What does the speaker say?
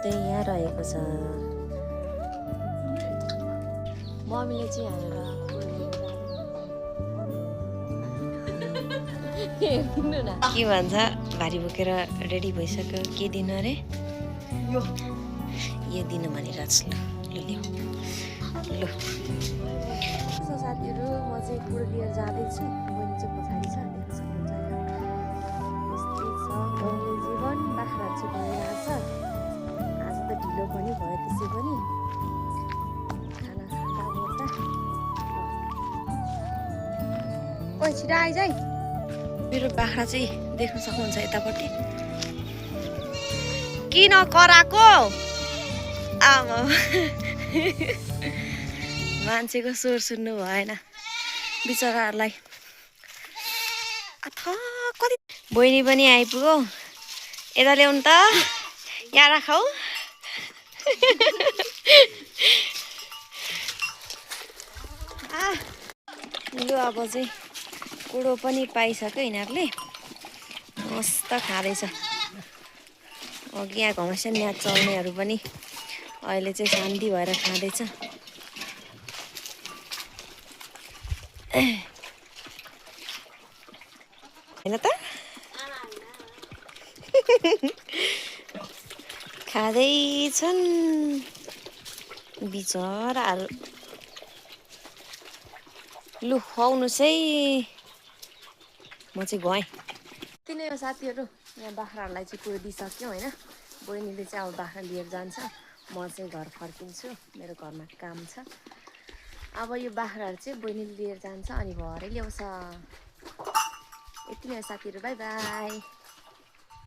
त्यही यहाँ रहेको छ। मम्मीले चाहिँ हालेर हेर्नु न के भन्छ। भारी बोकेर रेडी भइसक्यो। के दिनु अरे? यो दिनु भनिरहेको छु। ल ल्याऊ ल। साथीहरू म चाहिँ कुरो लिएर जाँदैछु। बहिनी चाहिँ पछाडि छ। गाउँले जीवन बाख्रा चाहिँ भइरहेछ। आज त ढिलो पनि भयो त्यसै पनि खाना खाँदा बोल्दा। ओइ छिटो आइज है। मेरो बाख्रा चाहिँ देख्न सक्नुहुन्छ यतापट्टि। किन कराएको? आमा मान्छेको स्वर सुन्नु भएन बिचराहरूलाई। कति बहिनी पनि आइपुग्यो। यता ल्याउनु त। यहाँ राखौ। लु अब चाहिँ कुडो पनि पाइसक्यो यिनीहरूले। मस्त खाँदैछ। अघि यहाँ घमासान यहाँ चल्नेहरू पनि अहिले चाहिँ शान्ति भएर खाँदैछ। होइन त खाँदैछन् बिचराहरू। लु खुवाउनुहोस् है। म चाहिँ गएँ। यति नै हो साथीहरू। यहाँ बाख्राहरूलाई चाहिँ कुरो दिइसक्यो होइन। बहिनीले चाहिँ अब बाख्रा लिएर जान्छ। म चाहिँ घर फर्किन्छु। मेरो घरमा काम छ। अब यो बाख्राहरू चाहिँ बहिनीले लिएर जान्छ अनि भरे ल्याउँछ। यति नै हो साथीहरू। By by.